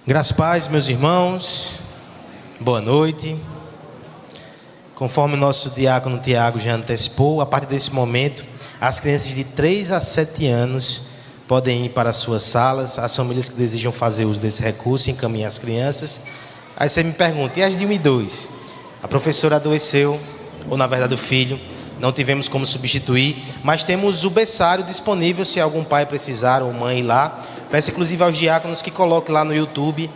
Graças a paz, meus irmãos, boa noite. Conforme o nosso diácono Tiago já antecipou, a partir desse momento, as crianças de 3 a 7 anos podem ir para as suas salas. As famílias que desejam fazer uso desse recurso, encaminham as crianças. Aí você me pergunta, e as de 1 e 2? A professora adoeceu, ou na verdade o filho, não tivemos como substituir, mas temos o berçário disponível, se algum pai precisar ou mãe ir lá. Peço inclusive aos diáconos que coloquem lá no YouTube,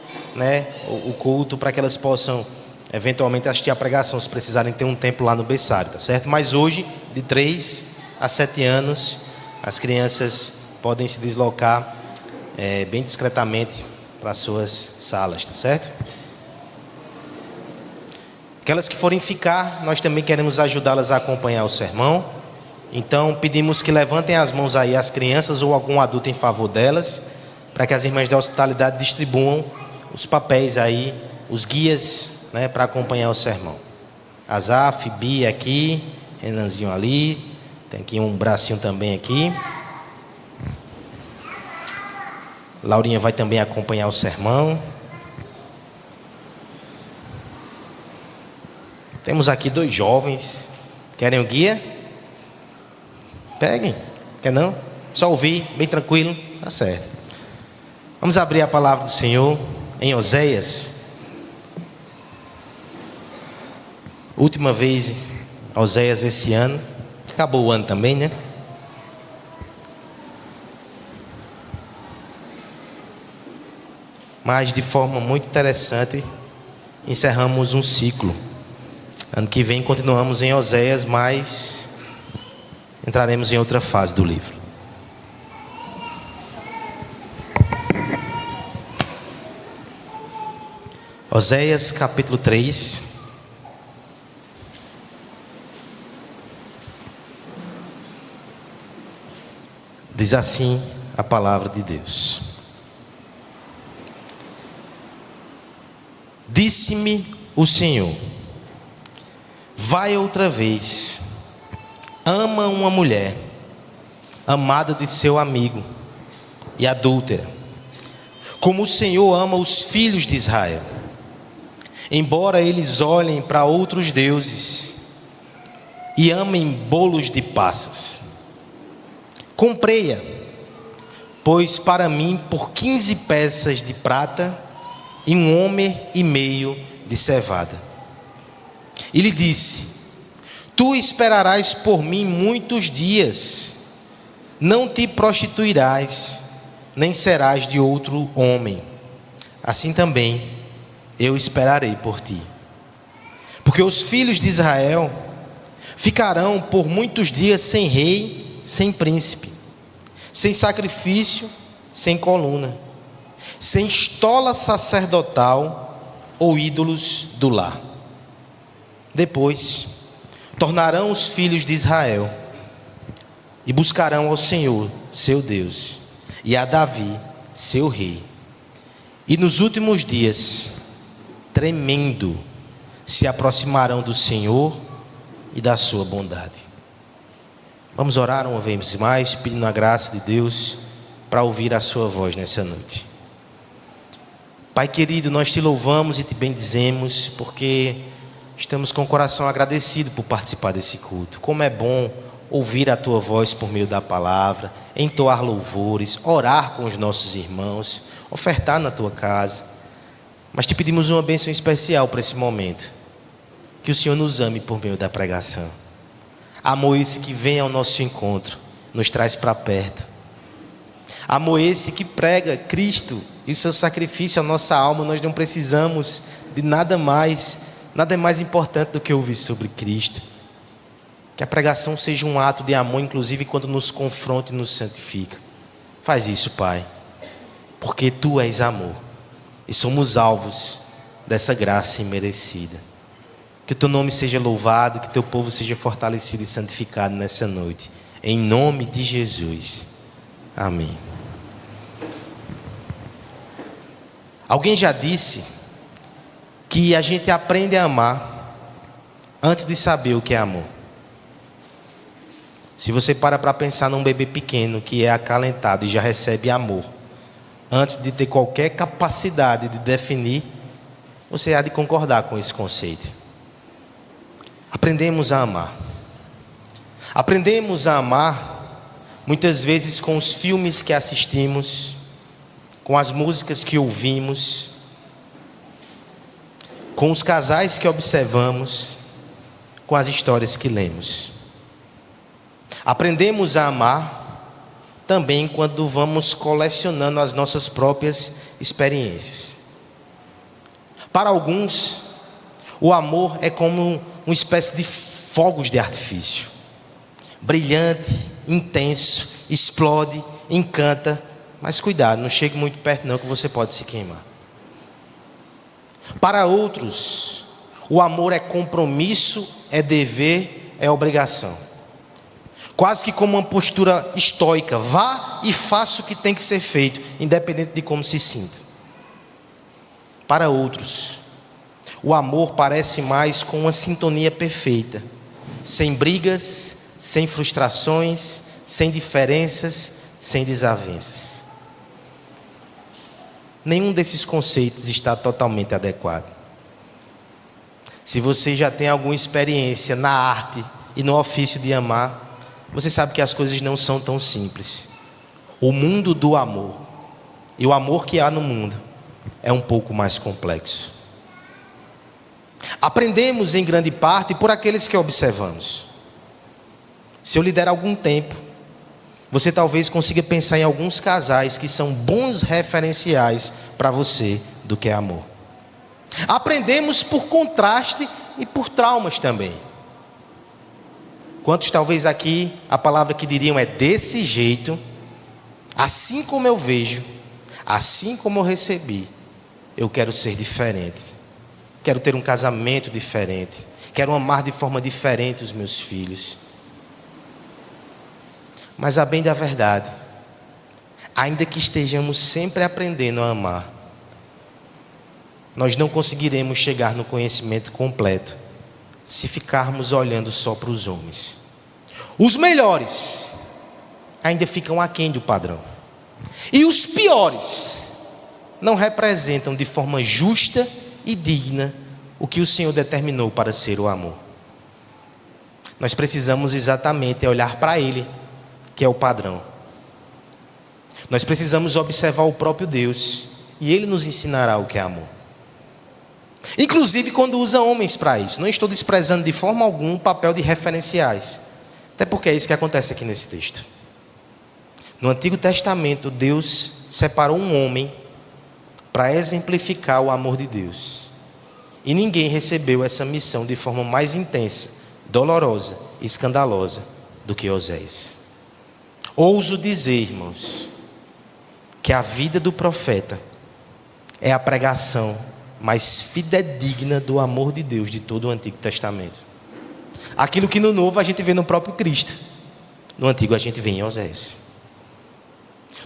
o culto, para que elas possam eventualmente assistir a pregação, se precisarem ter um tempo lá no berçário, tá certo? Mas hoje, de 3 a 7 anos, as crianças podem se deslocar bem discretamente para as suas salas, tá certo? Aquelas que forem ficar, nós também queremos ajudá-las a acompanhar o sermão. Então, pedimos que levantem as mãos aí as crianças ou algum adulto em favor delas, para que as irmãs da hospitalidade distribuam os papéis aí, os guias, para acompanhar o sermão. Azaf, Bia aqui, Renanzinho ali, tem aqui um bracinho também aqui. Laurinha vai também acompanhar o sermão. Temos aqui 2 jovens. Querem o guia? Peguem. Quer não? Só ouvir, bem tranquilo. Tá certo. Vamos abrir a palavra do Senhor em Oséias. Última vez Oséias esse ano. Acabou o ano também, né? Mas de forma muito interessante, encerramos um ciclo. Ano que vem continuamos em Oséias, mas entraremos em outra fase do livro. Oséias capítulo 3. Diz assim a palavra de Deus: Disse-me o Senhor: vai outra vez, ama uma mulher, amada de seu amigo e adúltera, como o Senhor ama os filhos de Israel, embora eles olhem para outros deuses e amem bolos de passas. Comprei-a, pois para mim por 15 peças de prata e 1,5 homem de cevada. E lhe disse: tu esperarás por mim muitos dias, não te prostituirás, nem serás de outro homem. Assim também eu esperarei por ti. Porque os filhos de Israel ficarão por muitos dias sem rei, sem príncipe, sem sacrifício, sem coluna, sem estola sacerdotal ou ídolos do lar. Depois tornarão os filhos de Israel e buscarão ao Senhor, seu Deus, e a Davi, seu rei. E nos últimos dias, tremendo, se aproximarão do Senhor e da sua bondade. Vamos orar uma vez mais, pedindo a graça de Deus para ouvir a sua voz nessa noite. Pai querido, nós te louvamos e te bendizemos, porque estamos com o coração agradecido por participar desse culto. Como é bom ouvir a tua voz por meio da palavra, entoar louvores, orar com os nossos irmãos, ofertar na tua casa. Mas te pedimos uma bênção especial para esse momento. Que o Senhor nos ame por meio da pregação. Amor esse que vem ao nosso encontro, nos traz para perto. Amor esse que prega Cristo e o seu sacrifício à nossa alma. Nós não precisamos de nada mais importante do que ouvir sobre Cristo. Que a pregação seja um ato de amor, inclusive quando nos confronta e nos santifica. Faz isso, Pai, porque Tu és amor e somos alvos dessa graça imerecida. Que o Teu nome seja louvado, que Teu povo seja fortalecido e santificado nessa noite, em nome de Jesus, amém. Alguém já disse que a gente aprende a amar antes de saber o que é amor. Se você para pensar num bebê pequeno que é acalentado e já recebe amor antes de ter qualquer capacidade de definir, você há de concordar com esse conceito. Aprendemos a amar. Aprendemos a amar muitas vezes com os filmes que assistimos, com as músicas que ouvimos, com os casais que observamos, com as histórias que lemos. Aprendemos a amar também quando vamos colecionando as nossas próprias experiências. Para alguns, o amor é como uma espécie de fogos de artifício. Brilhante, intenso, explode, encanta, mas cuidado, não chegue muito perto não que você pode se queimar. Para outros, o amor é compromisso, é dever, é obrigação. Quase que como uma postura estoica, vá e faça o que tem que ser feito, independente de como se sinta. Para outros, o amor parece mais com uma sintonia perfeita, sem brigas, sem frustrações, sem diferenças, sem desavenças. Nenhum desses conceitos está totalmente adequado. Se você já tem alguma experiência na arte e no ofício de amar, você sabe que as coisas não são tão simples. O mundo do amor e o amor que há no mundo é um pouco mais complexo. Aprendemos em grande parte por aqueles que observamos. Se eu lhe der algum tempo, você talvez consiga pensar em alguns casais que são bons referenciais para você do que é amor. Aprendemos por contraste e por traumas também. Quantos talvez aqui a palavra que diriam é desse jeito, assim como eu vejo, assim como eu recebi, eu quero ser diferente. Quero ter um casamento diferente. Quero amar de forma diferente os meus filhos. Mas a bem da verdade, ainda que estejamos sempre aprendendo a amar, nós não conseguiremos chegar no conhecimento completo se ficarmos olhando só para os homens. Os melhores ainda ficam aquém do padrão. E os piores não representam de forma justa e digna o que o Senhor determinou para ser o amor. Nós precisamos exatamente olhar para Ele, que é o padrão. Nós precisamos observar o próprio Deus, e Ele nos ensinará o que é amor. Inclusive quando usa homens para isso. Não estou desprezando de forma alguma o papel de referenciais, até porque é isso que acontece aqui nesse texto. No Antigo Testamento, Deus separou um homem para exemplificar o amor de Deus, e ninguém recebeu essa missão de forma mais intensa, dolorosa e escandalosa do que Oséias. Ouso dizer, irmãos, que a vida do profeta é a pregação mais fidedigna do amor de Deus de todo o Antigo Testamento. Aquilo que no Novo a gente vê no próprio Cristo, no Antigo a gente vê em Oséias.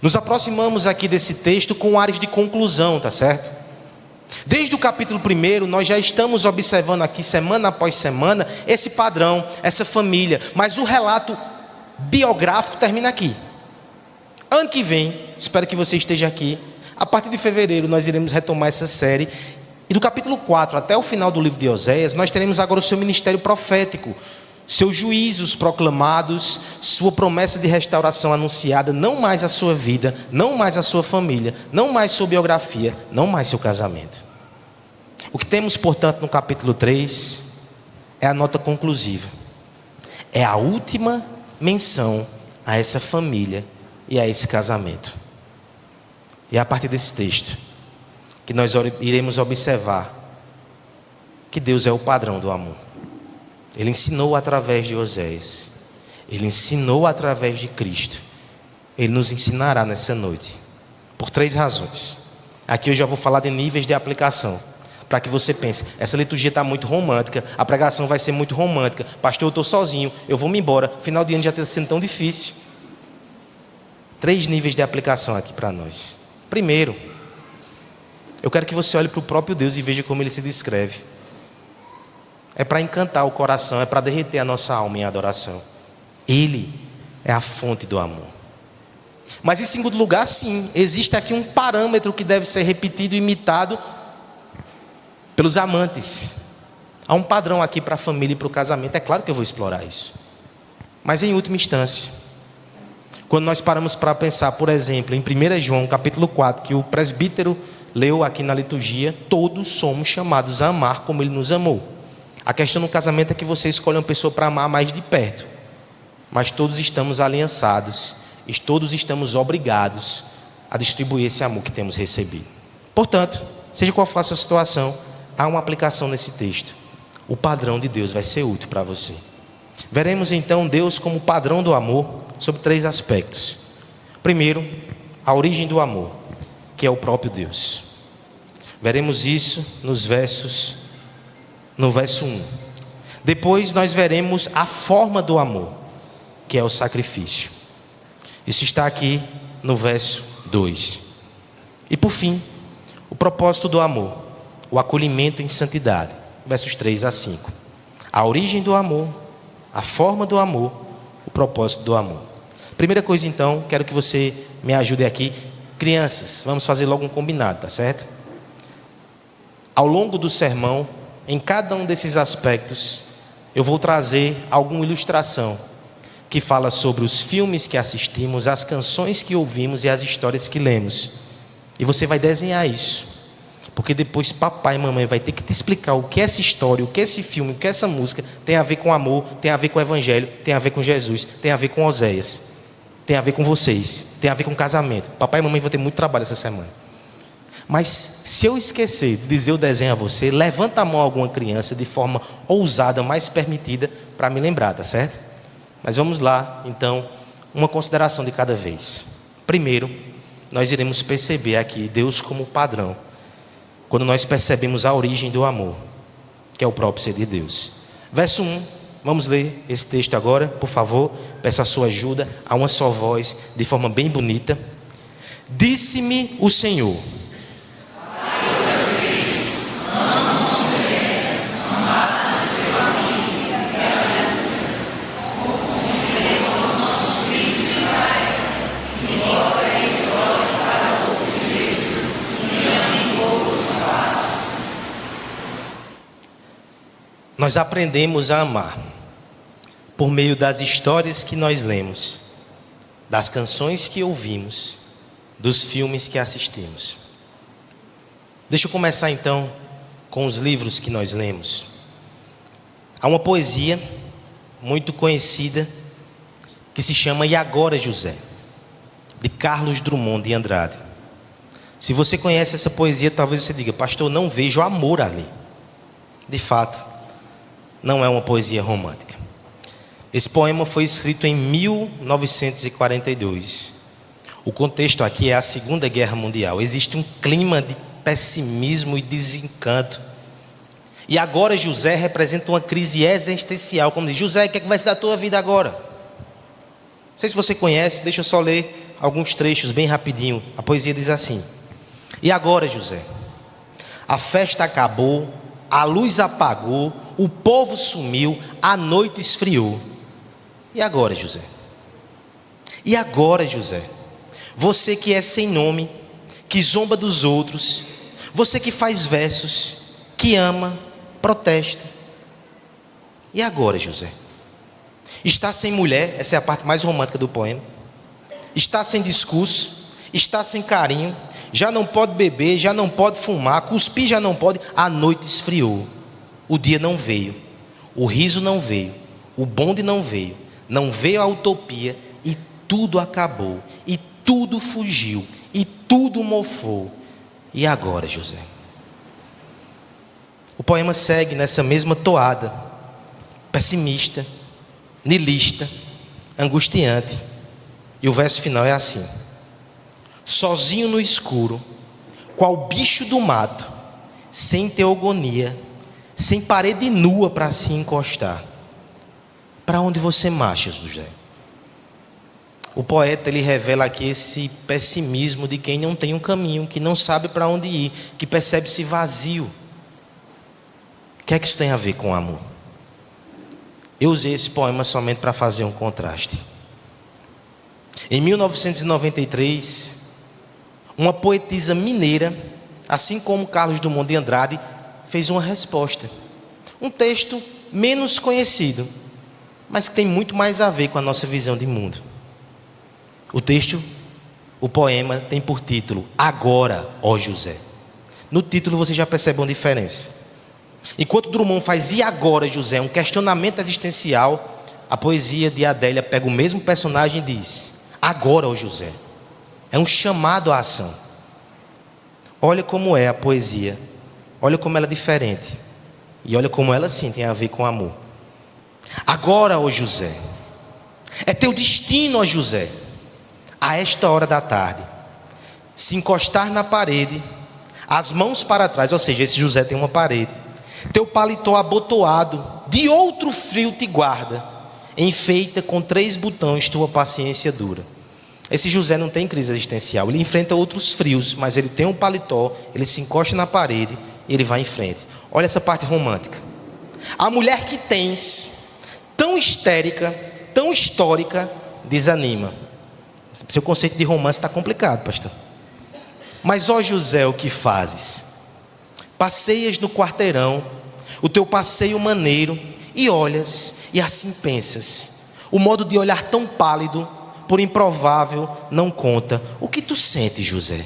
Nos aproximamos aqui desse texto com áreas de conclusão, tá certo? Desde o capítulo 1, nós já estamos observando aqui, semana após semana, esse padrão, essa família, mas o relato biográfico termina aqui. Ano que vem, espero que você esteja aqui, a partir de fevereiro nós iremos retomar essa série, e do capítulo 4 até o final do livro de Oséias, nós teremos agora o seu ministério profético, seus juízos proclamados, sua promessa de restauração anunciada, não mais a sua vida, não mais a sua família, não mais sua biografia, não mais seu casamento. O que temos, portanto, no capítulo 3 é a nota conclusiva. É a última menção a essa família e a esse casamento. E é a partir desse texto que nós iremos observar que Deus é o padrão do amor. Ele ensinou através de Oséias, Ele ensinou através de Cristo, Ele nos ensinará nessa noite, por 3 razões. Aqui eu já vou falar de níveis de aplicação, para que você pense, essa liturgia está muito romântica, a pregação vai ser muito romântica, pastor, eu estou sozinho, eu vou me embora, final de ano já está sendo tão difícil. 3 níveis de aplicação aqui para nós. Primeiro, eu quero que você olhe para o próprio Deus e veja como Ele se descreve. É para encantar o coração, é para derreter a nossa alma em adoração. Ele é a fonte do amor. Mas em segundo lugar, sim, existe aqui um parâmetro que deve ser repetido e imitado pelos amantes. Há um padrão aqui para a família e para o casamento. É claro que eu vou explorar isso. Mas em última instância, quando nós paramos para pensar, por exemplo, em 1 João capítulo 4, que o presbítero leu aqui na liturgia, todos somos chamados a amar como ele nos amou. A questão no casamento é que você escolhe uma pessoa para amar mais de perto. Mas todos estamos aliançados e todos estamos obrigados a distribuir esse amor que temos recebido. Portanto, seja qual for a sua situação, há uma aplicação nesse texto. O padrão de Deus vai ser útil para você. Veremos então Deus como padrão do amor sobre 3 aspectos. Primeiro, a origem do amor, que é o próprio Deus. Veremos isso no verso 1. Depois nós veremos a forma do amor, que é o sacrifício. Isso está aqui no verso 2. E por fim, o propósito do amor, o acolhimento em santidade, versos 3 a 5. A origem do amor, a forma do amor, o propósito do amor. Primeira coisa então, quero que você me ajude aqui. Crianças, vamos fazer logo um combinado, tá certo? Ao longo do sermão, em cada um desses aspectos, eu vou trazer alguma ilustração que fala sobre os filmes que assistimos, as canções que ouvimos e as histórias que lemos. E você vai desenhar isso, porque depois papai e mamãe vai ter que te explicar o que é essa história, o que é esse filme, o que é essa música tem a ver com amor, tem a ver com o evangelho, tem a ver com Jesus, tem a ver com Oséias, tem a ver com vocês, tem a ver com casamento. Papai e mamãe vão ter muito trabalho essa semana. Mas se eu esquecer de dizer o desenho a você, levanta a mão a alguma criança de forma ousada, mais permitida, para me lembrar, tá certo? Mas vamos lá, então, uma consideração de cada vez. Primeiro, nós iremos perceber aqui Deus como padrão, quando nós percebemos a origem do amor, que é o próprio ser de Deus. Verso 1, vamos ler esse texto agora, por favor, peço a sua ajuda, a uma só voz, de forma bem bonita. Disse-me o Senhor: nós aprendemos a amar por meio das histórias que nós lemos, das canções que ouvimos, dos filmes que assistimos. Deixa eu começar então com os livros que nós lemos. Há uma poesia muito conhecida que se chama E Agora, José, de Carlos Drummond de Andrade. Se você conhece essa poesia, talvez você diga: pastor, não vejo amor ali. De fato, não é uma poesia romântica. Esse poema foi escrito em 1942. O contexto aqui é a Segunda Guerra Mundial. Existe um clima de pessimismo e desencanto. E agora José representa uma crise existencial. Como diz: José, o que é que vai ser da tua vida agora? Não sei se você conhece, deixa eu só ler alguns trechos bem rapidinho. A poesia diz assim: e agora, José, a festa acabou, a luz apagou, o povo sumiu, a noite esfriou. E agora, José? E agora, José? Você que é sem nome, que zomba dos outros, você que faz versos, que ama, protesta. E agora, José? Está sem mulher, essa é a parte mais romântica do poema. Está sem discurso, está sem carinho, já não pode beber, já não pode fumar, cuspir já não pode, a noite esfriou. O dia não veio, o riso não veio, o bonde não veio a utopia e tudo acabou, e tudo fugiu, e tudo mofou. E agora, José? O poema segue nessa mesma toada, pessimista, niilista, angustiante. E o verso final é assim: sozinho no escuro, qual bicho do mato, sem teogonia, sem parede nua para se encostar. Para onde você marcha, José? O poeta, ele revela aqui esse pessimismo de quem não tem um caminho, que não sabe para onde ir, que percebe-se vazio. O que é que isso tem a ver com amor? Eu usei esse poema somente para fazer um contraste. Em 1993, uma poetisa mineira, assim como Carlos Drummond de Andrade, fez uma resposta. Um texto menos conhecido, mas que tem muito mais a ver com a nossa visão de mundo. O poema tem por título Agora, ó José. No título você já percebe uma diferença. Enquanto Drummond faz E agora, José, um questionamento existencial, a poesia de Adélia pega o mesmo personagem e diz: agora, ó José. É um chamado à ação. Olha como é a poesia, olha como ela é diferente, e olha como ela sim tem a ver com amor. Agora, ó José, é teu destino, ó José, a esta hora da tarde, se encostar na parede, as mãos para trás, ou seja, esse José tem uma parede, teu paletó abotoado, de outro frio te guarda, enfeita com 3 botões tua paciência dura. Esse José não tem crise existencial, ele enfrenta outros frios, mas ele tem um paletó, ele se encosta na parede e ele vai em frente. Olha essa parte romântica. A mulher que tens, tão histérica, tão histórica, desanima. Seu conceito de romance está complicado, pastor. Mas ó José, o que fazes? Passeias no quarteirão, o teu passeio maneiro, e olhas, e assim pensas. O modo de olhar tão pálido, por improvável, não conta. O que tu sentes, José?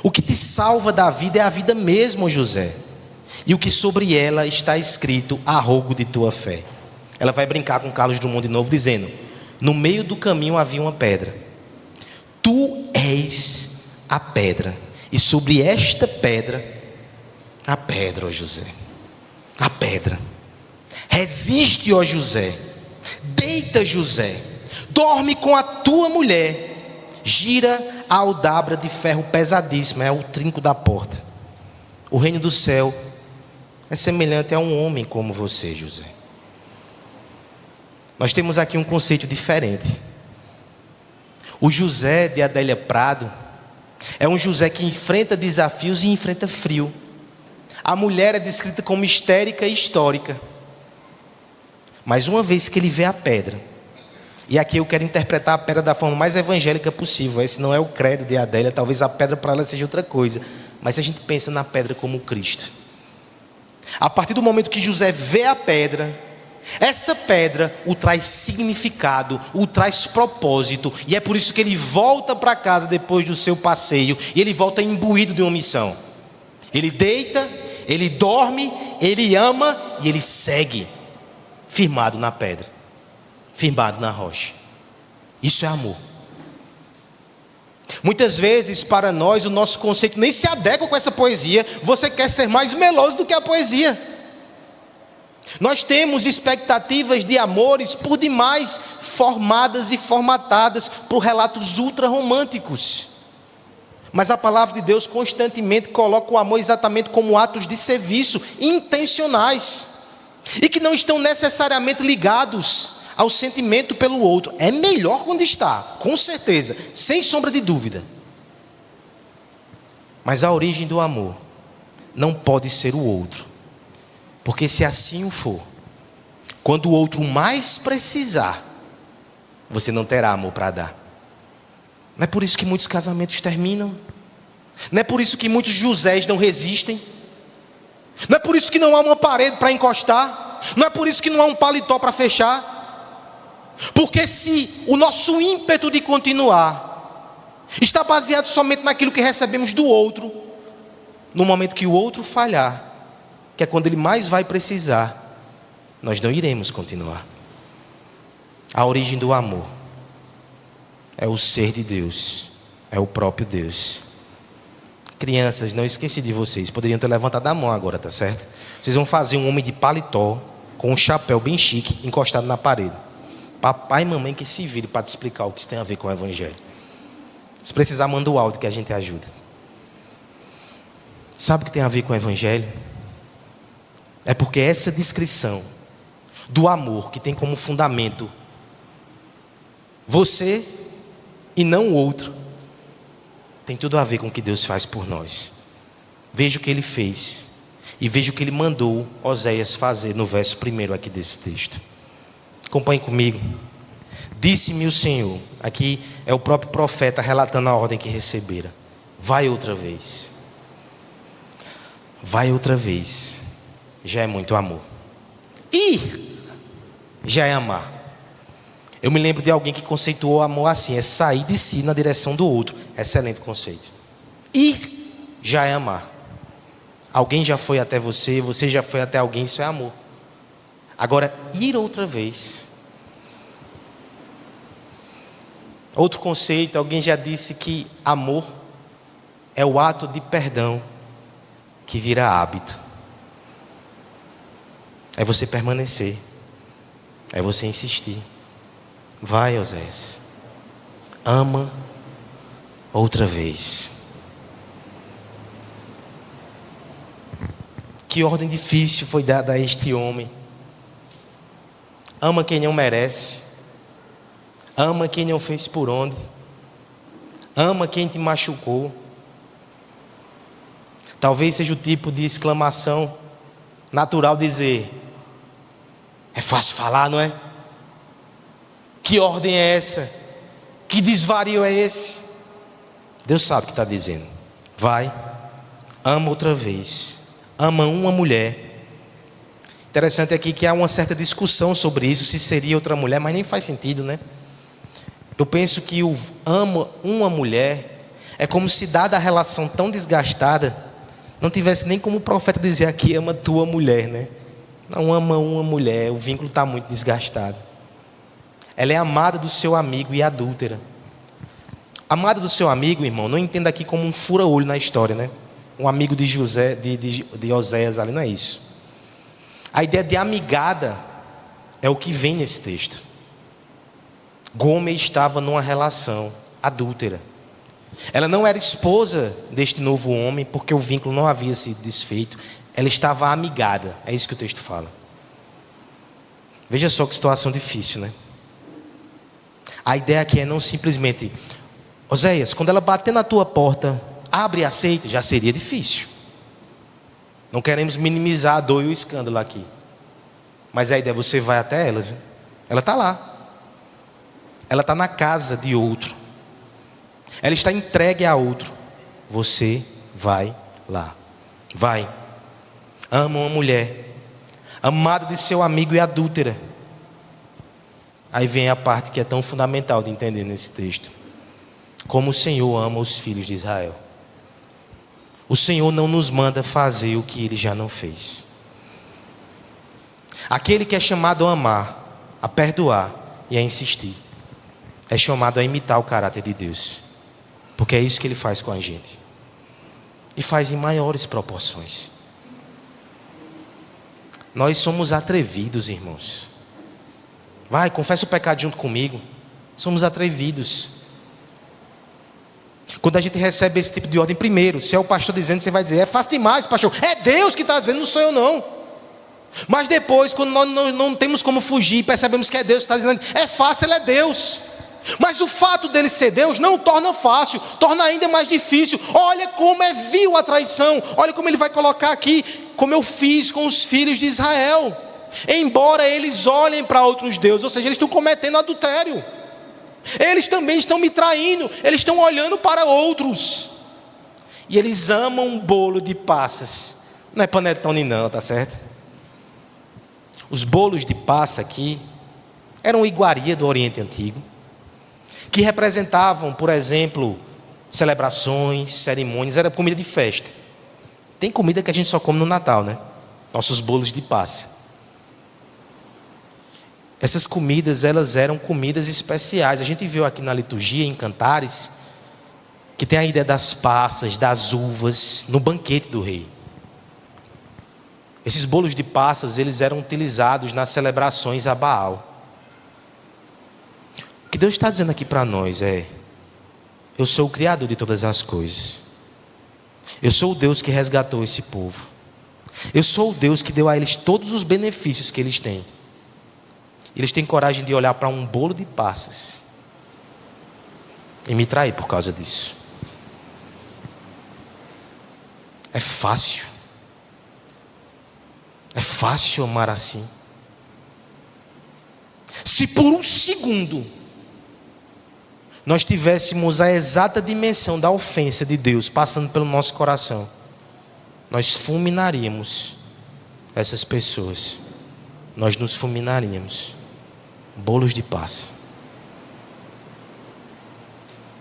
O que te salva da vida é a vida mesmo, José. E o que sobre ela está escrito, arrogo de tua fé. Ela vai brincar com Carlos Drummond de novo, dizendo: no meio do caminho havia uma pedra. Tu és a pedra. E sobre esta pedra, a pedra, ó José. A pedra. Resiste, ó José. Deita, José. Dorme com a tua mulher. Gira a aldabra de ferro pesadíssima, é o trinco da porta. O reino do céu é semelhante a um homem como você, José. Nós temos aqui um conceito diferente. O José de Adélia Prado é um José que enfrenta desafios e enfrenta frio. A mulher é descrita como histérica e histórica. Mas uma vez que ele vê a pedra, e aqui eu quero interpretar a pedra da forma mais evangélica possível. Esse não é o credo de Adélia, talvez a pedra para ela seja outra coisa. Mas se a gente pensa na pedra como Cristo, a partir do momento que José vê a pedra, essa pedra o traz significado, o traz propósito. E é por isso que ele volta para casa depois do seu passeio, e ele volta imbuído de uma missão. Ele deita, ele dorme, ele ama e ele segue, firmado na pedra, firmado na rocha. Isso é amor. Muitas vezes para nós o nosso conceito nem se adequa com essa poesia. Você quer ser mais meloso do que a poesia. Nós temos expectativas de amores por demais formadas e formatadas por relatos ultra românticos. Mas a palavra de Deus constantemente coloca o amor exatamente como atos de serviço intencionais, e que não estão necessariamente ligados ao sentimento pelo outro. É melhor quando está, com certeza, sem sombra de dúvida. Mas a origem do amor não pode ser o outro, porque se assim o for, quando o outro mais precisar, você não terá amor para dar. Não é por isso que muitos casamentos terminam. Não é por isso que muitos Josés não resistem. Não é por isso que não há uma parede para encostar. Não é por isso que não há um paletó para fechar. Porque se o nosso ímpeto de continuar está baseado somente naquilo que recebemos do outro, no momento que o outro falhar, que é quando ele mais vai precisar, nós não iremos continuar. A origem do amor é o ser de Deus, é o próprio Deus. Crianças, não esqueci de vocês, poderiam ter levantado a mão agora, tá certo? Vocês vão fazer um homem de paletó, com um chapéu bem chique, encostado na parede. Papai e mamãe que se virem para te explicar o que isso tem a ver com o evangelho. Se precisar, manda o áudio que a gente ajuda. Sabe o que tem a ver com o evangelho? É porque essa descrição do amor que tem como fundamento você e não o outro, tem tudo a ver com o que Deus faz por nós. Veja o que Ele fez e veja o que Ele mandou Oséias fazer no verso 1 aqui desse texto. Acompanhe comigo. Disse-me o Senhor. Aqui é o próprio profeta relatando a ordem que recebera. Vai outra vez. Vai outra vez. Já é muito amor. Ir já é amar. Eu me lembro de alguém que conceituou amor assim: é sair de si na direção do outro. Excelente conceito. Ir já é amar. Alguém já foi até você, você já foi até alguém, isso é amor. Agora, ir outra vez. Outro conceito, alguém já disse que amor é o ato de perdão que vira hábito. É você permanecer. É você insistir. Vai, Oséias. Ama outra vez. Que ordem difícil foi dada a este homem. Ama quem não merece. Ama quem não fez por onde. Ama quem te machucou. Talvez seja o tipo de exclamação natural dizer: é fácil falar, não é? Que ordem é essa? Que desvario é esse? Deus sabe o que está dizendo. Vai, ama outra vez. Ama uma mulher. Interessante aqui que há uma certa discussão sobre isso, se seria outra mulher, mas nem faz sentido, né? Eu penso que o ama uma mulher é como se, dada a relação tão desgastada, não tivesse nem como o profeta dizer aqui: ama tua mulher, né? Não, ama uma mulher, o vínculo está muito desgastado. Ela é amada do seu amigo e adúltera. Amada do seu amigo, irmão, não entenda aqui como um fura-olho na história, né? Um amigo de José, de Oséias ali, não é isso. A ideia de amigada é o que vem nesse texto. Gomer estava numa relação adúltera. Ela não era esposa deste novo homem, porque o vínculo não havia sido desfeito. Ela estava amigada, é isso que o texto fala. Veja só que situação difícil, né? A ideia aqui é não simplesmente: Oséias, quando ela bater na tua porta, abre e aceita. Já seria difícil. Não queremos minimizar a dor e o escândalo aqui, mas a ideia é: você vai até ela, viu? Ela está lá. Ela está na casa de outro. Ela está entregue a outro. Você vai lá. Vai. Ama uma mulher, amada de seu amigo e adúltera. Aí vem a parte que é tão fundamental de entender nesse texto. Como o Senhor ama os filhos de Israel. O Senhor não nos manda fazer o que Ele já não fez. Aquele que é chamado a amar, a perdoar e a insistir, é chamado a imitar o caráter de Deus. Porque é isso que Ele faz com a gente. E faz em maiores proporções. Nós somos atrevidos, irmãos. Vai, confessa o pecado junto comigo. Somos atrevidos. Quando a gente recebe esse tipo de ordem, primeiro, se é o pastor dizendo, você vai dizer: é fácil demais, pastor. É Deus que está dizendo, não sou eu não. Mas depois, quando nós não temos como fugir, percebemos que é Deus que está dizendo, é fácil, Ele é Deus. Mas o fato dele ser Deus não o torna fácil, torna ainda mais difícil. Olha como é vil a traição. Olha como ele vai colocar aqui: como eu fiz com os filhos de Israel. Embora eles olhem para outros deuses, ou seja, eles estão cometendo adultério. Eles também estão me traindo. Eles estão olhando para outros. E eles amam um bolo de passas. Não é panetone não, tá certo? Os bolos de passa aqui eram iguaria do Oriente Antigo, que representavam, por exemplo, celebrações, cerimônias. Era comida de festa. Tem comida que a gente só come no Natal, né? Nossos bolos de passa. Essas comidas, elas eram comidas especiais. A gente viu aqui na liturgia, em Cantares, que tem a ideia das passas, das uvas, no banquete do rei. Esses bolos de passas, eles eram utilizados nas celebrações a Baal. O que Deus está dizendo aqui para nós é: eu sou o Criador de todas as coisas. Eu sou o Deus que resgatou esse povo. Eu sou o Deus que deu a eles todos os benefícios que eles têm. Eles têm coragem de olhar para um bolo de passas e me trair por causa disso. É fácil. É fácil amar assim. Se por um segundo nós tivéssemos a exata dimensão da ofensa de Deus passando pelo nosso coração, nós fulminaríamos essas pessoas. Nós nos fulminaríamos. Bolos de paz.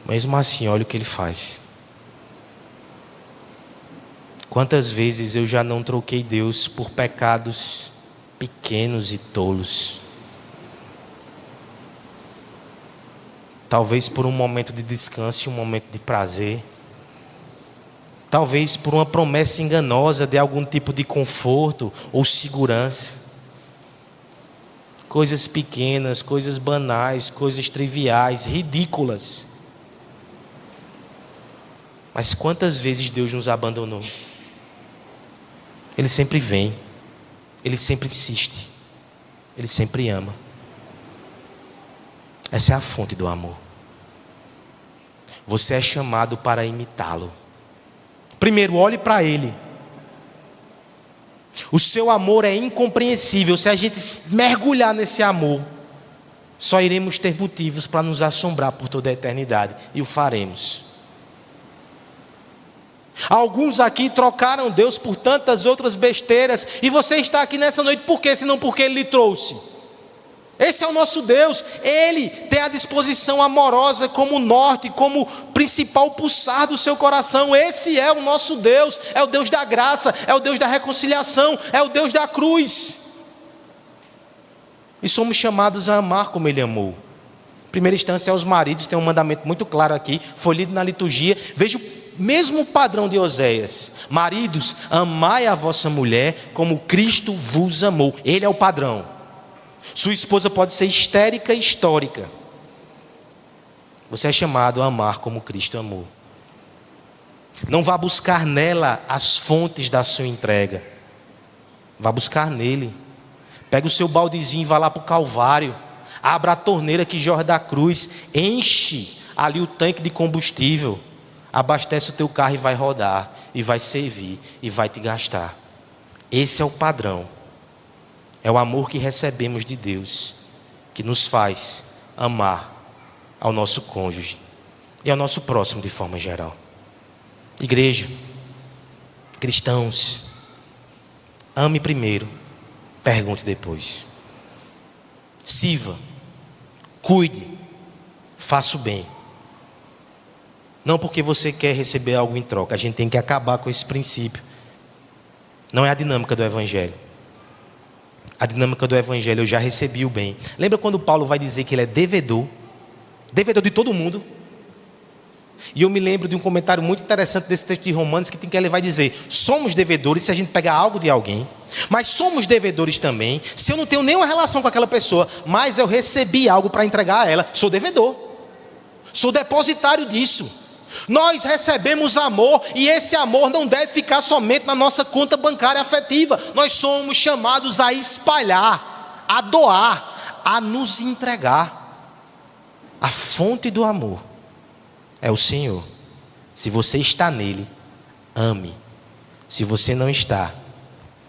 Mesmo assim, olha o que ele faz. Quantas vezes eu já não troquei Deus por pecados pequenos e tolos? Talvez por um momento de descanso e um momento de prazer. Talvez por uma promessa enganosa de algum tipo de conforto ou segurança. Coisas pequenas, coisas banais, coisas triviais, ridículas. Mas quantas vezes Deus nos abandonou? Ele sempre vem. Ele sempre insiste. Ele sempre ama. Essa é a fonte do amor. Você é chamado para imitá-lo. Primeiro, olhe para Ele. O seu amor é incompreensível. Se a gente mergulhar nesse amor, só iremos ter motivos para nos assombrar por toda a eternidade. E o faremos. Alguns aqui trocaram Deus por tantas outras besteiras. E você está aqui nessa noite por quê? Senão porque Ele lhe trouxe. Esse é o nosso Deus. Ele tem a disposição amorosa como norte, como principal pulsar do seu coração. Esse é o nosso Deus. É o Deus da graça, é o Deus da reconciliação, é o Deus da cruz. E somos chamados a amar como Ele amou. Em primeira instância, aos maridos, tem um mandamento muito claro aqui, foi lido na liturgia. Veja o mesmo padrão de Oséias. Maridos, amai a vossa mulher como Cristo vos amou. Ele é o padrão. Sua esposa pode ser histérica e histórica. Você é chamado a amar como Cristo amou. Não vá buscar nela as fontes da sua entrega. Vá buscar nele. Pega o seu baldezinho e vá lá para o Calvário. Abra a torneira que jorra da cruz. Enche ali o tanque de combustível. Abastece o teu carro e vai rodar. E vai servir. E vai te gastar. Esse é o padrão. É o amor que recebemos de Deus, que nos faz amar ao nosso cônjuge e ao nosso próximo de forma geral. Igreja, cristãos, ame primeiro, pergunte depois. Sirva, cuide, faça o bem. Não porque você quer receber algo em troca. A gente tem que acabar com esse princípio. Não é a dinâmica do Evangelho. A dinâmica do Evangelho, eu já recebi o bem. Lembra quando Paulo vai dizer que ele é devedor? Devedor de todo mundo. E eu me lembro de um comentário muito interessante desse texto de Romanos, que ele vai dizer, somos devedores se a gente pegar algo de alguém, mas somos devedores também se eu não tenho nenhuma relação com aquela pessoa, mas eu recebi algo para entregar a ela. Sou devedor. Sou depositário disso. Nós recebemos amor e esse amor não deve ficar somente na nossa conta bancária afetiva. Nós somos chamados a espalhar, a doar, a nos entregar. A fonte do amor é o Senhor. Se você está nele, ame. Se você não está,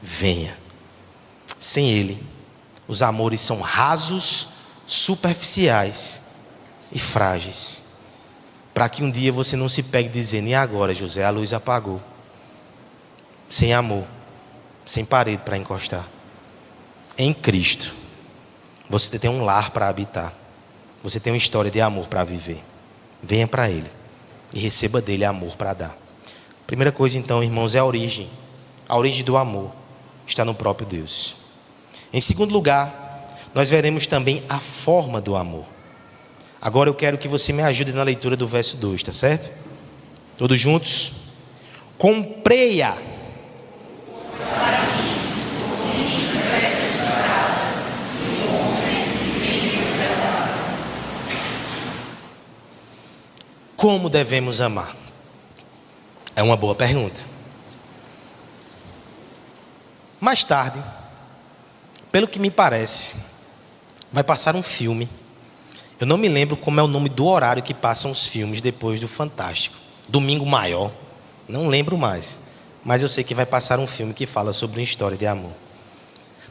venha. Sem ele, os amores são rasos, superficiais e frágeis. Para que um dia você não se pegue dizendo, e agora, José, a luz apagou. Sem amor, sem parede para encostar. Em Cristo, você tem um lar para habitar. Você tem uma história de amor para viver. Venha para Ele e receba dele amor para dar. Primeira coisa então, irmãos, é a origem. A origem do amor está no próprio Deus. Em segundo lugar, nós veremos também a forma do amor. Agora eu quero que você me ajude na leitura do verso 2, tá certo? Todos juntos? Comprei-a. Como devemos amar? É uma boa pergunta. Mais tarde, pelo que me parece, vai passar um filme. Eu não me lembro como é o nome do horário que passam os filmes depois do Fantástico. Domingo Maior. Não lembro mais. Mas eu sei que vai passar um filme que fala sobre uma história de amor.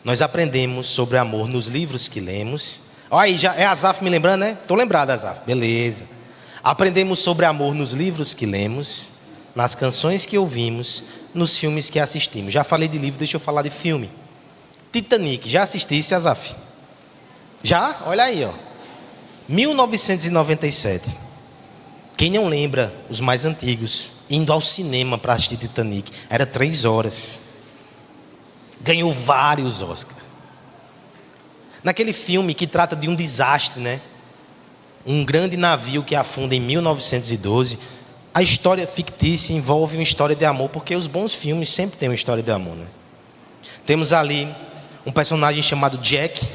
Nós aprendemos sobre amor nos livros que lemos. Olha aí, já é Asaf me lembrando, né? Estou lembrado, Asaf. Beleza. Aprendemos sobre amor nos livros que lemos, nas canções que ouvimos, nos filmes que assistimos. Já falei de livro, deixa eu falar de filme. Titanic, já assistisse, Azaf? Já? Olha aí, ó. 1997. Quem não lembra, os mais antigos, indo ao cinema para assistir Titanic, era 3 horas. Ganhou vários Oscars. Naquele filme que trata de um desastre, né? Um grande navio que afunda em 1912. A história fictícia envolve uma história de amor, porque os bons filmes sempre têm uma história de amor, né? Temos ali um personagem chamado Jack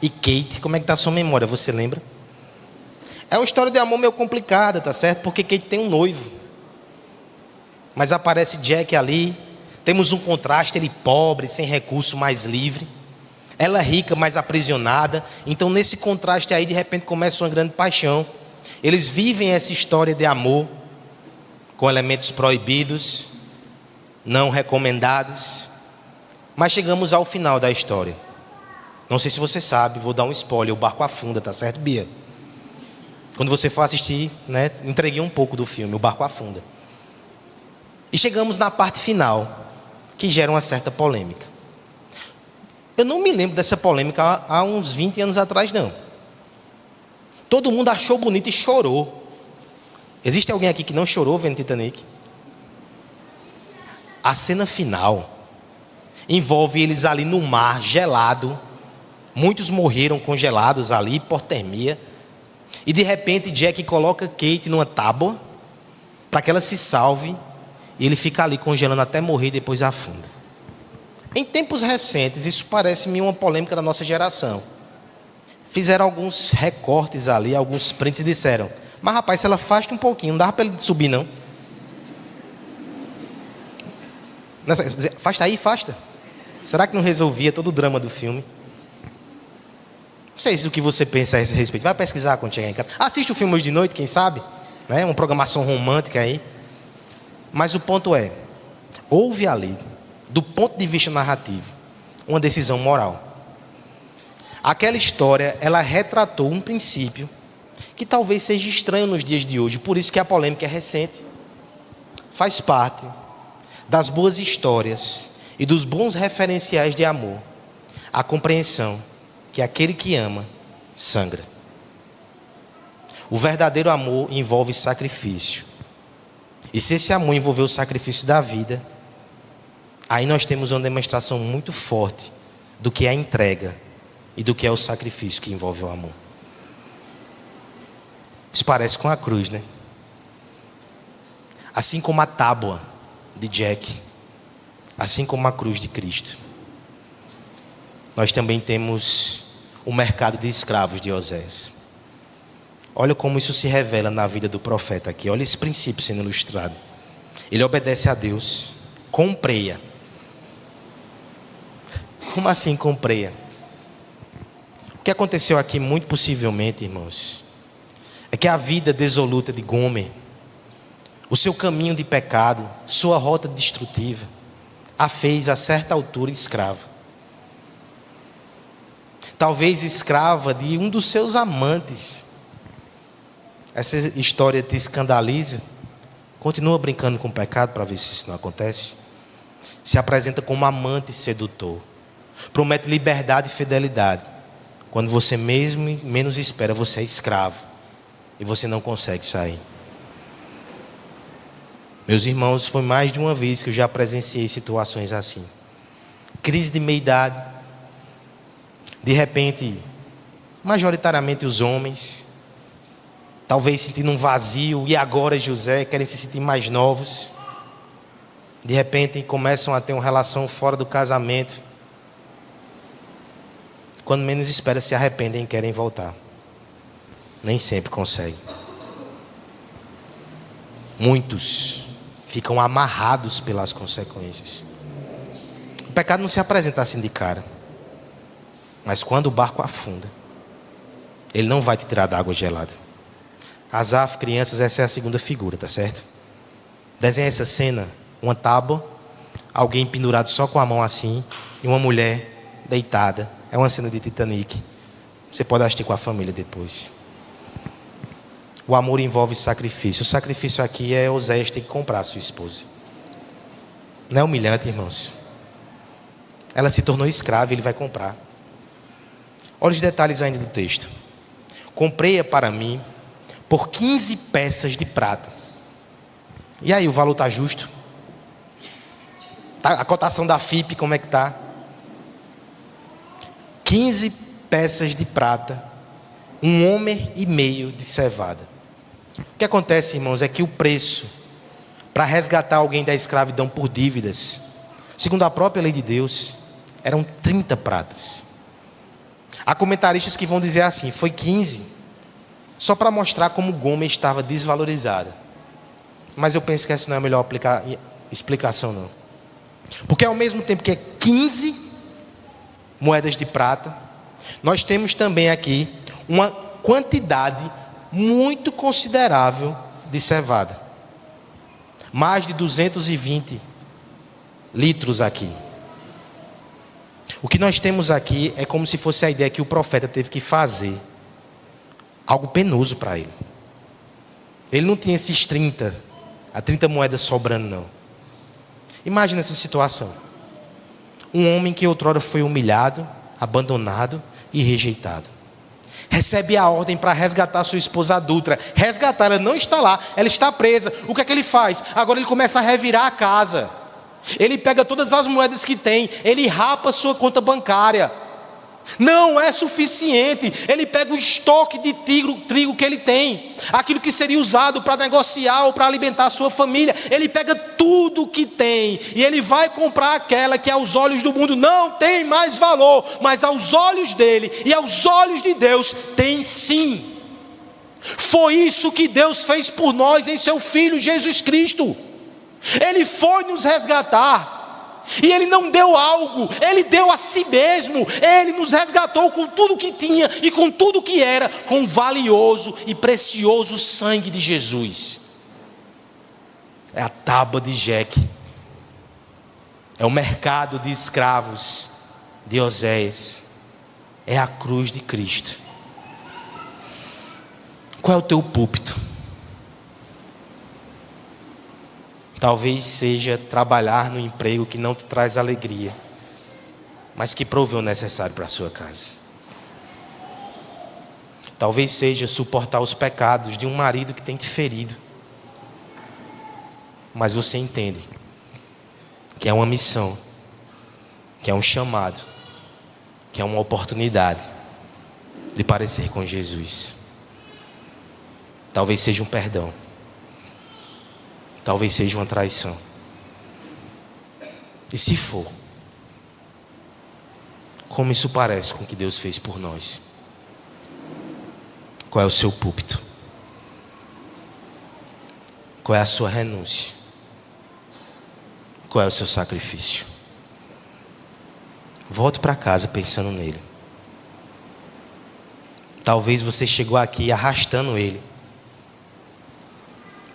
e Kate. Como é que está a sua memória? Você lembra? É uma história de amor meio complicada, tá certo? Porque Kate tem um noivo. Mas aparece Jack ali. Temos um contraste, ele pobre, sem recurso, mais livre. Ela rica, mais aprisionada. Então nesse contraste aí, de repente, começa uma grande paixão. Eles vivem essa história de amor com elementos proibidos, não recomendados. Mas chegamos ao final da história. Não sei se você sabe, vou dar um spoiler, o barco afunda, tá certo, Bia? Quando você for assistir, né, entreguei um pouco do filme, o barco afunda. E chegamos na parte final, que gera uma certa polêmica. Eu não me lembro dessa polêmica há uns 20 anos atrás, não. Todo mundo achou bonito e chorou. Existe alguém aqui que não chorou vendo Titanic? A cena final envolve eles ali no mar, gelado. Muitos morreram congelados ali, hipotermia. E de repente Jack coloca Kate numa tábua para que ela se salve. E ele fica ali congelando até morrer e depois afunda. Em tempos recentes, isso parece-me uma polêmica da nossa geração. Fizeram alguns recortes ali, alguns prints e disseram: mas rapaz, se ela afasta um pouquinho, não dava para ele subir não. Afasta aí, afasta. Será que não resolvia todo o drama do filme? Não sei se o que você pensa a esse respeito. Vai pesquisar quando chegar em casa. Assiste o filme hoje de noite, quem sabe, né? Uma programação romântica aí. Mas o ponto é, houve ali, do ponto de vista narrativo, uma decisão moral. Aquela história, ela retratou um princípio que talvez seja estranho nos dias de hoje, por isso que a polêmica é recente. Faz parte das boas histórias e dos bons referenciais de amor a compreensão que aquele que ama, sangra. O verdadeiro amor envolve sacrifício. E se esse amor envolver o sacrifício da vida, aí nós temos uma demonstração muito forte do que é a entrega e do que é o sacrifício que envolve o amor. Isso parece com a cruz, né? Assim como a tábua de Jack, assim como a cruz de Cristo, nós também temos o mercado de escravos de Osés. Olha como isso se revela na vida do profeta aqui. Olha esse princípio sendo ilustrado. Ele obedece a Deus, compreia. Como assim compreia? O que aconteceu aqui, muito possivelmente, irmãos, é que a vida dissoluta de Gomer, o seu caminho de pecado, sua rota destrutiva, a fez a certa altura escrava. Talvez escrava de um dos seus amantes. Essa história te escandaliza. Continua brincando com o pecado para ver se isso não acontece. Se apresenta como amante sedutor. Promete liberdade e fidelidade. Quando você mesmo menos espera, você é escravo. E você não consegue sair. Meus irmãos, foi mais de uma vez que eu já presenciei situações assim. Crise de meia-idade. De repente, majoritariamente os homens, talvez sentindo um vazio, e agora José, querem se sentir mais novos. De repente começam a ter uma relação fora do casamento. Quando menos espera, se arrependem e querem voltar. Nem sempre conseguem. Muitos ficam amarrados pelas consequências. O pecado não se apresenta assim de cara. Mas quando o barco afunda, ele não vai te tirar da água gelada. Asaf, crianças, essa é a segunda figura, tá certo? Desenha essa cena, uma tábua, alguém pendurado só com a mão assim, e uma mulher deitada. É uma cena de Titanic. Você pode assistir com a família depois. o amor envolve sacrifício. O sacrifício aqui é Oséias ter que comprar a sua esposa. Não é humilhante, irmãos? Ela se tornou escrava e ele vai comprar. Olha os detalhes ainda do texto. Comprei-a para mim por 15 peças de prata. E aí, o valor está justo? A cotação da FIP, como é que está? 15 peças de prata, 1,5 homem de cevada. O que acontece, irmãos, é que o preço para resgatar alguém da escravidão por dívidas, segundo a própria lei de Deus, eram 30 pratas. Há comentaristas que vão dizer assim, foi 15, só para mostrar como Gomer estava desvalorizada. Mas eu penso que essa não é a melhor explicação, não. Porque ao mesmo tempo que é 15 moedas de prata, nós temos também aqui uma quantidade muito considerável de cevada. Mais de 220 litros aqui. O que nós temos aqui é como se fosse a ideia que o profeta teve que fazer algo penoso para ele. Ele não tinha esses 30 moedas sobrando, não. Imagina essa situação. Um homem que outrora foi humilhado, abandonado e rejeitado. Recebe a ordem para resgatar sua esposa adúltera. Resgatar, ela não está lá, ela está presa. O que é que ele faz? Agora ele começa a revirar a casa. Ele pega todas as moedas que tem, ele rapa sua conta bancária. Não é suficiente. Ele pega o estoque de trigo que ele tem, aquilo que seria usado para negociar ou para alimentar a sua família. Ele pega tudo que tem e ele vai comprar aquela que aos olhos do mundo não tem mais valor, mas aos olhos dele e aos olhos de Deus tem sim. Foi isso que Deus fez por nós em seu Filho Jesus Cristo. Ele foi nos resgatar. E Ele não deu algo, Ele deu a si mesmo. Ele nos resgatou com tudo que tinha e com tudo que era, com o valioso e precioso sangue de Jesus. É a tábua de Jeque, é o mercado de escravos de Oséias, é a cruz de Cristo. Qual é o teu púlpito? Talvez seja trabalhar no emprego que não te traz alegria, mas que provê o necessário para a sua casa. Talvez seja suportar os pecados de um marido que tem te ferido, mas você entende que é uma missão, que é um chamado, que é uma oportunidade de parecer com Jesus. Talvez seja um perdão. Talvez seja uma traição. E se for, como isso parece com o que Deus fez por nós? Qual é o seu púlpito? Qual é a sua renúncia? Qual é o seu sacrifício? Volte para casa pensando nele. Talvez você chegou aqui arrastando ele,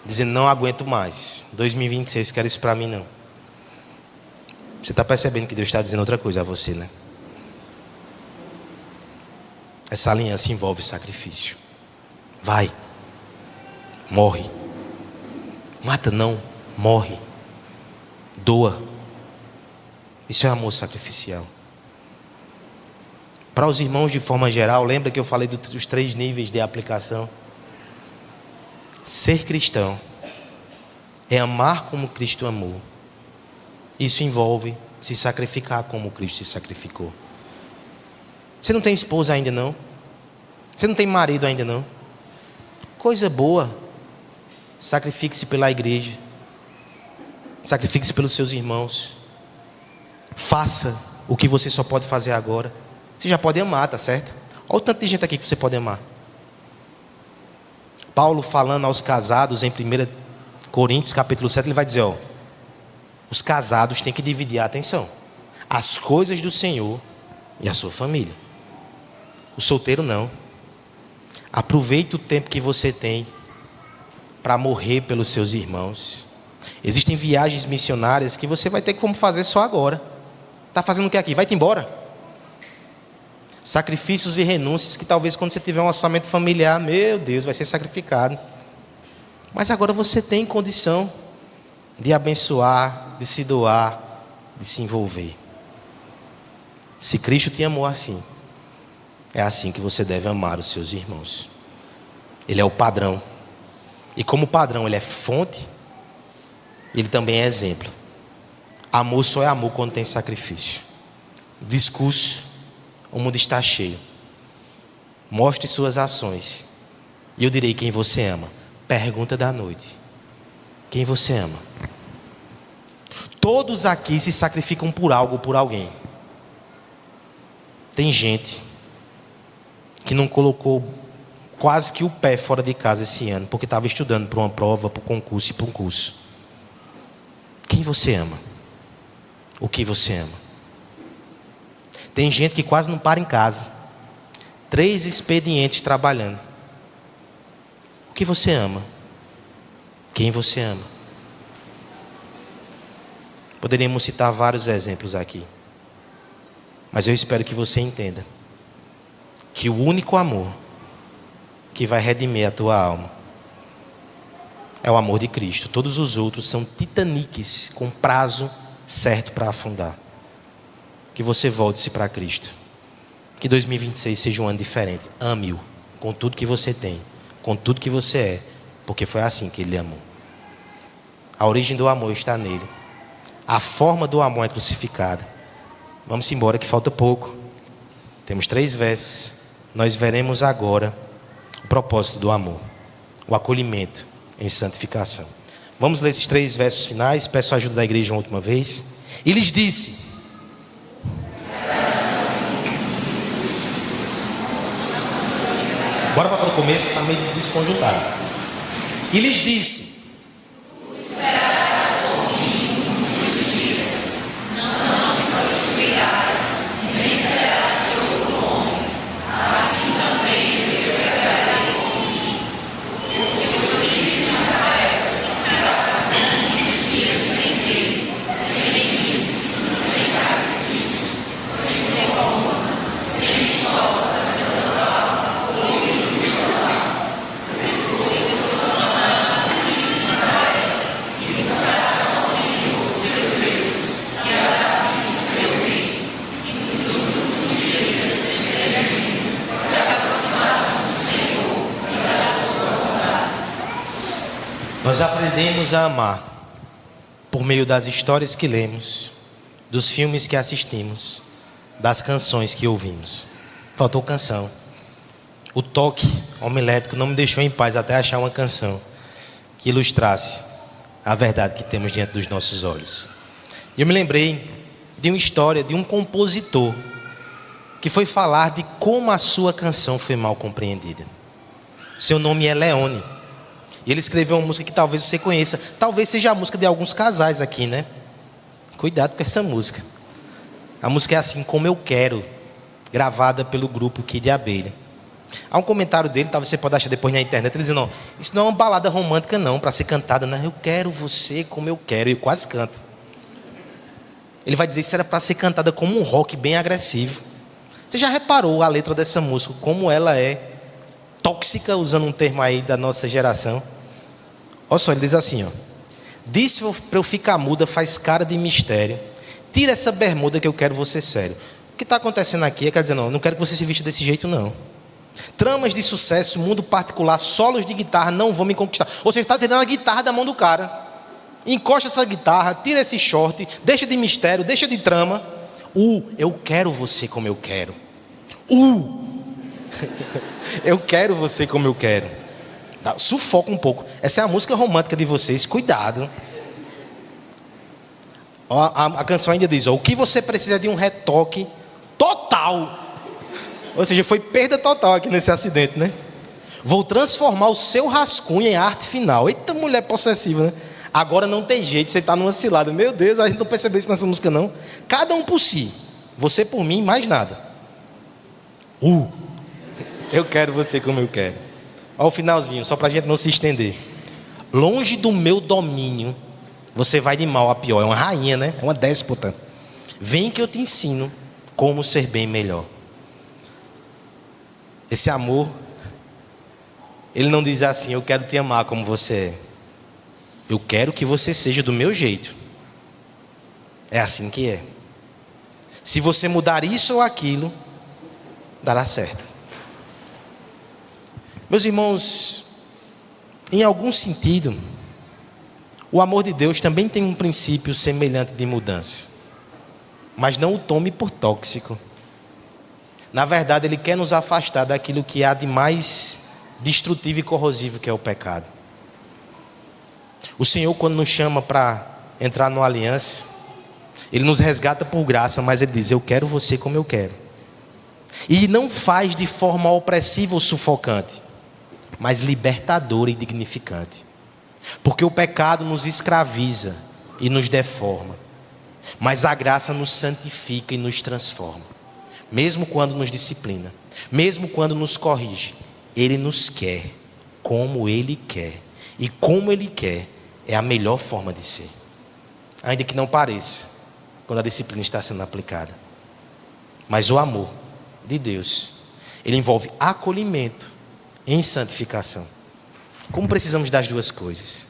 dizendo, não aguento mais, 2026, quero isso para mim não. Você está percebendo que Deus está dizendo outra coisa a você, né? Essa aliança envolve sacrifício. Vai, morre. Mata não, morre. Doa. Isso é amor sacrificial. Para os irmãos de forma geral, lembra que eu falei dos 3 níveis de aplicação? Ser cristão é amar como Cristo amou. Isso envolve se sacrificar como Cristo se sacrificou. Você não tem esposa ainda não? Você não tem marido ainda não? Coisa boa. Sacrifique-se pela igreja. Sacrifique-se pelos seus irmãos. Faça o que você só pode fazer agora. Você já pode amar, tá certo? Olha o tanto de gente aqui que você pode amar. Paulo falando aos casados em 1 Coríntios capítulo 7, ele vai dizer, os casados têm que dividir a atenção, as coisas do Senhor e a sua família. O solteiro não. Aproveite o tempo que você tem para morrer pelos seus irmãos. Existem viagens missionárias que você vai ter como fazer só agora. Está fazendo o que aqui? Vai-te embora. Sacrifícios e renúncias que talvez quando você tiver um orçamento familiar, meu Deus, vai ser sacrificado. Mas agora você tem condição de abençoar, de se doar, de se envolver. Se Cristo te amou assim, é assim que você deve amar os seus irmãos. Ele é o padrão. E como padrão, ele é fonte, ele também é exemplo. Amor só é amor quando tem sacrifício. Discurso, o mundo está cheio. Mostre suas ações e eu direi quem você ama. Pergunta da noite: quem você ama? Todos aqui se sacrificam por algo, por alguém. Tem gente que não colocou quase que o pé fora de casa esse ano, porque estava estudando para uma prova, para um concurso e para um curso. Quem você ama? O que você ama? Tem gente que quase não para em casa. 3 expedientes trabalhando. O que você ama? Quem você ama? Poderíamos citar vários exemplos aqui. Mas eu espero que você entenda que o único amor que vai redimir a tua alma é o amor de Cristo. Todos os outros são titaniques com prazo certo para afundar. Que você volte-se para Cristo. Que 2026 seja um ano diferente. Ame-o com tudo que você tem, com tudo que você é, porque foi assim que Ele amou. A origem do amor está nele. A forma do amor é crucificada. Vamos embora que falta pouco. Temos 3 versos. Nós veremos agora o propósito do amor, o acolhimento em santificação. Vamos ler esses 3 versos finais. Peço a ajuda da igreja uma última vez. E lhes disse: bora para o começo, está meio desconjuntado. E lhes disse: nós aprendemos a amar por meio das histórias que lemos, dos filmes que assistimos, das canções que ouvimos. Faltou canção. O toque homilético não me deixou em paz até achar uma canção que ilustrasse a verdade que temos diante dos nossos olhos. E eu me lembrei de uma história de um compositor que foi falar de como a sua canção foi mal compreendida. Seu nome é Leone. E ele escreveu uma música que talvez você conheça. Talvez seja a música de alguns casais aqui, né? Cuidado com essa música. A música é Assim Como Eu Quero, gravada pelo grupo Kid Abelha. Há um comentário dele, talvez você pode achar depois na internet, ele dizendo: não, isso não é uma balada romântica não, para ser cantada, não. Eu quero você como eu quero. E eu quase canto. Ele vai dizer que isso era para ser cantada como um rock bem agressivo. Você já reparou a letra dessa música, como ela é tóxica, usando um termo aí da nossa geração? Olha só, ele diz assim, ó: disse para eu ficar muda, faz cara de mistério, tira essa bermuda que eu quero você sério. O que está acontecendo aqui é, quer dizer, não quero que você se vista desse jeito não. Tramas de sucesso, mundo particular, solos de guitarra não vão me conquistar. Ou seja, está tirando a guitarra da mão do cara. Encosta essa guitarra, tira esse short, deixa de mistério, deixa de trama. Eu quero você como eu quero. Eu quero você como eu quero. Tá, sufoca um pouco. Essa é a música romântica de vocês, cuidado. A canção ainda diz: o que você precisa de um retoque total. Ou seja, foi perda total aqui nesse acidente, né? Vou transformar o seu rascunho em arte final. Eita, mulher possessiva, né? Agora não tem jeito, você está numa cilada. Meu Deus, a gente não percebeu isso nessa música não. Cada um por si, você por mim, mais nada. Eu quero você como eu quero. Olha o finalzinho, só para a gente não se estender. Longe do meu domínio, você vai de mal a pior. É uma rainha, né? É uma déspota. Vem que eu te ensino como ser bem melhor. Esse amor, ele não diz assim: eu quero te amar como você é. Eu quero que você seja do meu jeito. É assim que é. Se você mudar isso ou aquilo, dará certo. Meus irmãos, em algum sentido, o amor de Deus também tem um princípio semelhante de mudança. Mas não o tome por tóxico. Na verdade, Ele quer nos afastar daquilo que há de mais destrutivo e corrosivo, que é o pecado. O Senhor, quando nos chama para entrar numa aliança, Ele nos resgata por graça, mas Ele diz: eu quero você como eu quero. E não faz de forma opressiva ou sufocante, mas libertadora e dignificante. Porque o pecado nos escraviza e nos deforma, mas a graça nos santifica e nos transforma. Mesmo quando nos disciplina, mesmo quando nos corrige, Ele nos quer como Ele quer. E como Ele quer é a melhor forma de ser. Ainda que não pareça, quando a disciplina está sendo aplicada. Mas o amor de Deus, ele envolve acolhimento em santificação. Como precisamos das duas coisas?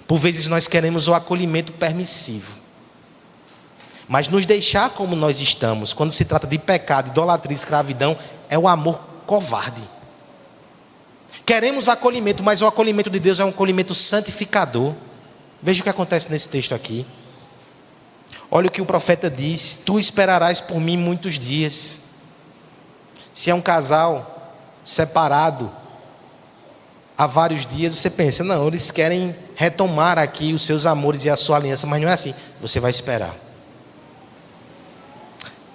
Por vezes nós queremos o acolhimento permissivo, mas nos deixar como nós estamos, quando se trata de pecado, idolatria, escravidão, é o amor covarde. Queremos acolhimento, mas o acolhimento de Deus é um acolhimento santificador. Veja o que acontece nesse texto aqui. Olha o que o profeta diz: tu esperarás por mim muitos dias. Se é um casal separado há vários dias, você pensa: não, eles querem retomar aqui os seus amores e a sua aliança. Mas não é assim. Você vai esperar.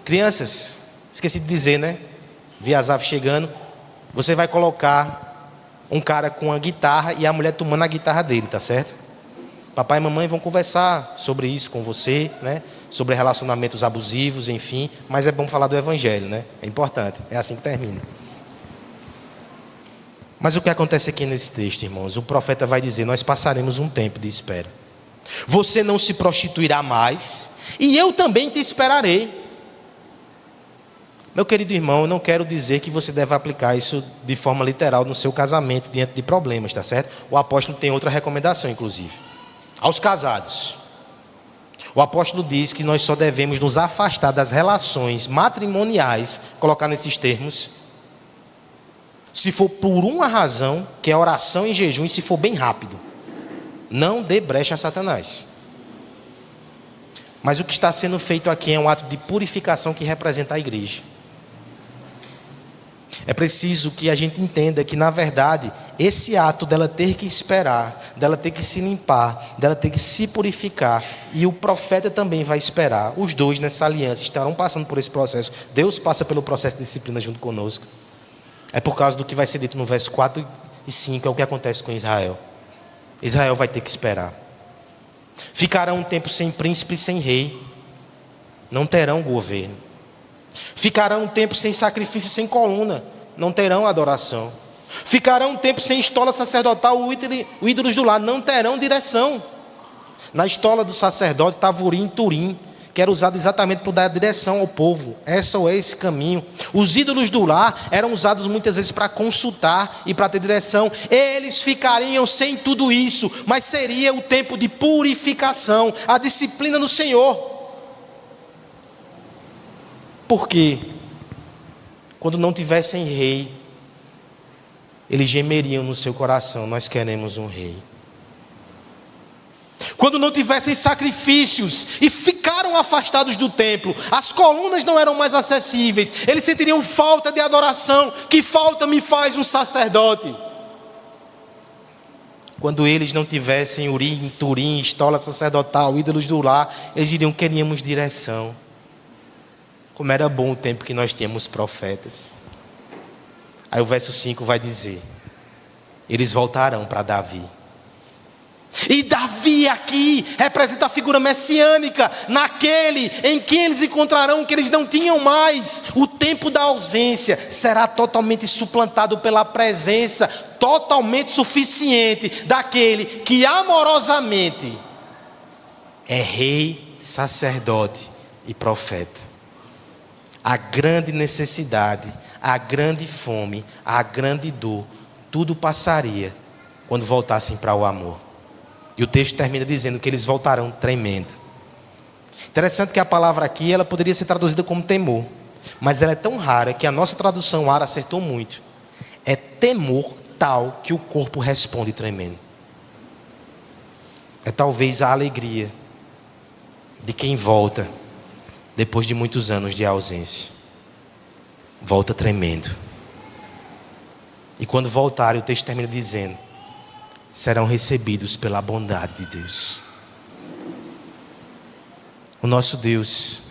Crianças, esqueci de dizer, né? Vi Asaf chegando. Você vai colocar um cara com a guitarra e a mulher tomando a guitarra dele, tá certo? Papai e mamãe vão conversar sobre isso com você, né? Sobre relacionamentos abusivos, enfim. Mas é bom falar do evangelho, né? É importante, é assim que termina. Mas o que acontece aqui nesse texto, irmãos? O profeta vai dizer: nós passaremos um tempo de espera. Você não se prostituirá mais, e eu também te esperarei. Meu querido irmão, eu não quero dizer que você deve aplicar isso de forma literal no seu casamento, diante de problemas, tá certo? O apóstolo tem outra recomendação, inclusive. Aos casados. O apóstolo diz que nós só devemos nos afastar das relações matrimoniais, colocar nesses termos, se for por uma razão, que é a oração e jejum, e se for bem rápido. Não dê brecha a Satanás. Mas o que está sendo feito aqui é um ato de purificação que representa a igreja. É preciso que a gente entenda que, na verdade, esse ato dela ter que esperar, dela ter que se limpar, dela ter que se purificar, e o profeta também vai esperar. Os dois nessa aliança estarão passando por esse processo. Deus passa pelo processo de disciplina junto conosco. É por causa do que vai ser dito no verso 4 e 5, é o que acontece com Israel. Israel vai ter que esperar. Ficarão um tempo sem príncipe e sem rei. Não terão governo. Ficarão um tempo sem sacrifício e sem coluna. Não terão adoração. Ficarão um tempo sem estola sacerdotal, o ídolos do lar. Não terão direção. Na estola do sacerdote estava Urim e Turim, que era usado exatamente para dar direção ao povo. Essa ou esse caminho. Os ídolos do lar eram usados muitas vezes para consultar e para ter direção. Eles ficariam sem tudo isso, mas seria o tempo de purificação, a disciplina do Senhor. Por quê? Quando não tivessem rei, eles gemeriam no seu coração: nós queremos um rei. Quando não tivessem sacrifícios e ficaram afastados do templo, as colunas não eram mais acessíveis, eles sentiriam falta de adoração. Que falta me faz um sacerdote? Quando eles não tivessem Urim, Turim, estola sacerdotal, ídolos do lar, eles diriam: queríamos direção. Como era bom o tempo que nós tínhamos profetas. Aí o verso 5 vai dizer: eles voltarão para Davi. E Davi aqui representa a figura messiânica, naquele em que eles encontrarão que eles não tinham mais. O tempo da ausência será totalmente suplantado pela presença totalmente suficiente daquele que amorosamente é rei, sacerdote e profeta. A grande necessidade, a grande fome, a grande dor, tudo passaria quando voltassem para o amor. E o texto termina dizendo que eles voltarão tremendo. Interessante que a palavra aqui, ela poderia ser traduzida como temor, mas ela é tão rara que a nossa tradução ARA acertou muito. É temor tal que o corpo responde tremendo. É talvez a alegria de quem volta depois de muitos anos de ausência. Volta tremendo. E quando voltarem, o texto termina dizendo: serão recebidos pela bondade de Deus. O nosso Deus,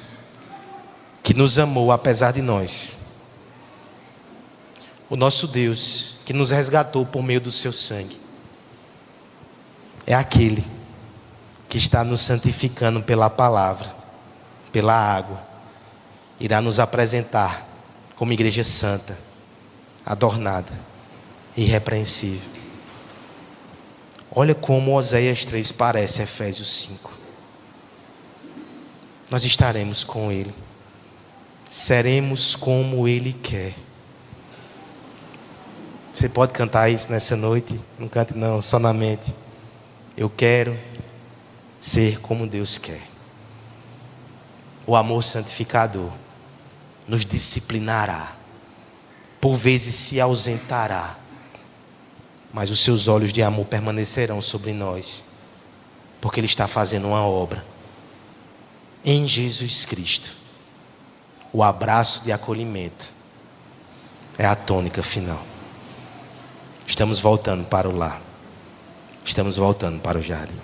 que nos amou apesar de nós. O nosso Deus, que nos resgatou por meio do seu sangue. É aquele que está nos santificando pela palavra, pela água. Irá nos apresentar como igreja santa, adornada, irrepreensível. Olha como Oséias 3 parece Efésios 5. Nós estaremos com Ele. Seremos como Ele quer. Você pode cantar isso nessa noite? Não cante não, só na mente. Eu quero ser como Deus quer. O amor santificador nos disciplinará. Por vezes se ausentará. Mas os seus olhos de amor permanecerão sobre nós. Porque Ele está fazendo uma obra. Em Jesus Cristo. O abraço de acolhimento é a tônica final. Estamos voltando para o lar. Estamos voltando para o jardim.